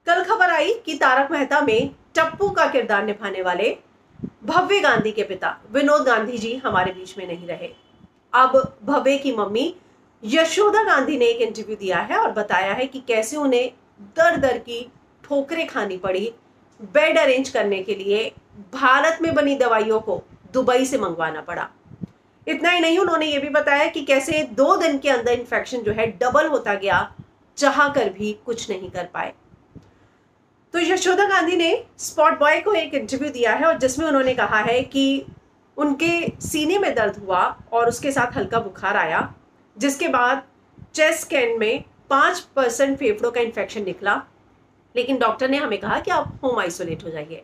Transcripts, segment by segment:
कल खबर आई कि तारक मेहता में टप्पू का किरदार निभाने वाले भव्य गांधी के पिता विनोद गांधी जी हमारे बीच में नहीं रहे। अब भव्य की मम्मी यशोदा गांधी ने एक इंटरव्यू दिया है और बताया है कि कैसे उन्हें दर दर की ठोकरें खानी पड़ी बेड अरेंज करने के लिए। भारत में बनी दवाइयों को दुबई से मंगवाना पड़ा। इतना ही नहीं, उन्होंने ये भी बताया कि कैसे 2 दिन के अंदर इन्फेक्शन जो है डबल होता गया, चाह कर भी कुछ नहीं कर पाए। तो यशोदा गांधी ने स्पॉट बॉय को एक इंटरव्यू दिया है और जिसमें उन्होंने कहा है कि उनके सीने में दर्द हुआ और उसके साथ हल्का बुखार आया, जिसके बाद चेस्ट स्कैन में 5% फेफड़ों का इन्फेक्शन निकला, लेकिन डॉक्टर ने हमें कहा कि आप होम आइसोलेट हो जाइए।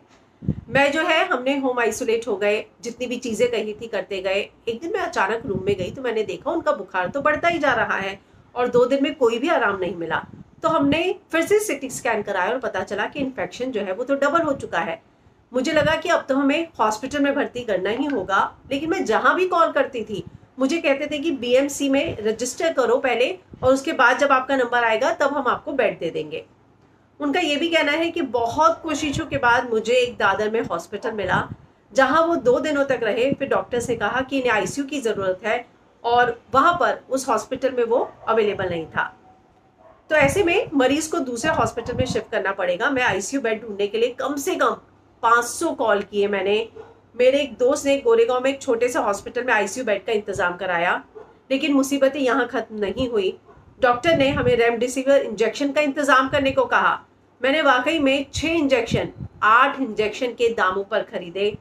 मैं जो है हमने होम आइसोलेट हो गए, जितनी भी चीज़ें कही थी करते गए। एक दिन मैं अचानक रूम में गई तो मैंने देखा उनका बुखार तो बढ़ता ही जा रहा है और 2 दिन में कोई भी आराम नहीं मिला। तो हमने फिर से सिटी स्कैन कराया और पता चला कि इन्फेक्शन जो है वो तो डबल हो चुका है। मुझे लगा कि अब तो हमें हॉस्पिटल में भर्ती करना ही होगा, लेकिन मैं जहाँ भी कॉल करती थी मुझे कहते थे कि बीएमसी में रजिस्टर करो पहले और उसके बाद जब आपका नंबर आएगा तब हम आपको बेड दे देंगे। उनका ये भी कहना है कि बहुत कोशिशों के बाद मुझे एक दादर में हॉस्पिटल मिला, जहां वो 2 दिनों तक रहे। फिर डॉक्टर से कहा कि इन्हें आईसीयू की ज़रूरत है और वहां पर उस हॉस्पिटल में वो अवेलेबल नहीं था। तो ऐसे में मरीज को दूसरे हॉस्पिटल में शिफ्ट करना पड़ेगा। मैं आईसीयू बेड ढूंढने के लिए कम से कम 500 कॉल किए मैंने। मेरे एक दोस्त ने गोरेगांव में एक छोटे से हॉस्पिटल में आईसीयू बेड का इंतजाम कराया, लेकिन मुसीबतें यहाँ खत्म नहीं हुई। डॉक्टर ने हमें रेमडेसिविर इंजेक्शन का इंतजाम करने को कहा। मैंने वाकई में 6 इंजेक्शन 8 इंजेक्शन के दामों पर खरीदे।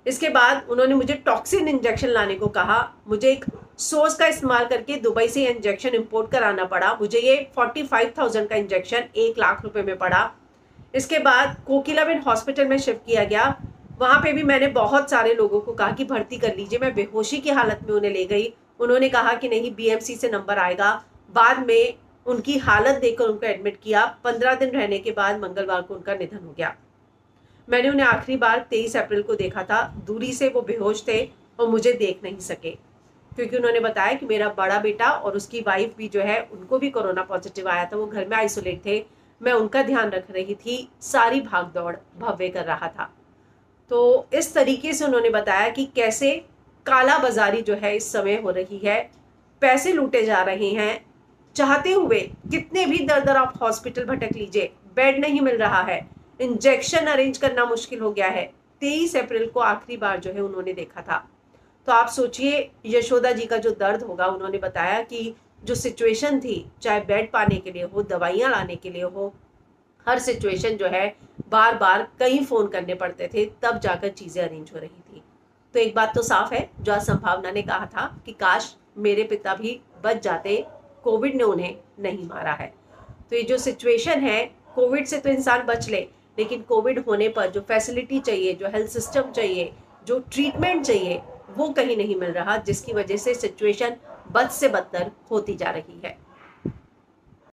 इसके बाद उन्होंने मुझे टॉक्सिन इंजेक्शन लाने को कहा। मुझे एक सोर्स का इस्तेमाल करके दुबई से इंजेक्शन इंपोर्ट कराना पड़ा। मुझे ये 45,000 का इंजेक्शन 1 लाख रुपए में पड़ा। इसके बाद कोकिलाबेन हॉस्पिटल में शिफ्ट किया गया। वहाँ पे भी मैंने बहुत सारे लोगों को कहा कि भर्ती कर लीजिए। मैं बेहोशी की हालत में उन्हें ले गई। उन्होंने कहा कि नहीं, बीएमसी से नंबर आएगा। बाद में उनकी हालत देखकर उनको एडमिट किया। 15 दिन रहने के बाद मंगलवार को उनका निधन हो गया। मैंने उन्हें आखिरी बार 23 अप्रैल को देखा था। दूरी से वो बेहोश थे और मुझे देख नहीं सके, क्योंकि उन्होंने बताया कि मेरा बड़ा बेटा और उसकी वाइफ भी जो है उनको भी कोरोना पॉजिटिव आया था। वो घर में आइसोलेट थे। मैं उनका ध्यान रख रही थी, सारी भाग दौड़ भव्य कर रहा था। तो इस तरीके से उन्होंने बताया कि कैसे काला बाजारी जो है इस समय हो रही है, पैसे लूटे जा रहे हैं। चाहते हुए कितने भी दर दर आप हॉस्पिटल भटक लीजिए, बेड नहीं मिल रहा है, इंजेक्शन अरेंज करना मुश्किल हो गया है। 23 अप्रैल को आखिरी बार जो है उन्होंने देखा था। तो आप सोचिए यशोदा जी का जो दर्द होगा। उन्होंने बताया कि जो सिचुएशन थी, चाहे बेड पाने के लिए हो, दवाइयाँ लाने के लिए हो, हर सिचुएशन जो है बार बार कई फ़ोन करने पड़ते थे, तब जाकर चीज़ें अरेंज हो रही थी। तो एक बात तो साफ है, जो आज संभावना ने कहा था कि काश मेरे पिता भी बच जाते, कोविड ने उन्हें नहीं मारा है। तो ये जो सिचुएशन है, कोविड से तो इंसान बच ले, लेकिन कोविड होने पर जो फैसिलिटी चाहिए, जो हेल्थ सिस्टम चाहिए, जो ट्रीटमेंट चाहिए, वो कहीं नहीं मिल रहा, जिसकी वजह से सिचुएशन बद से बदतर होती जा रही है।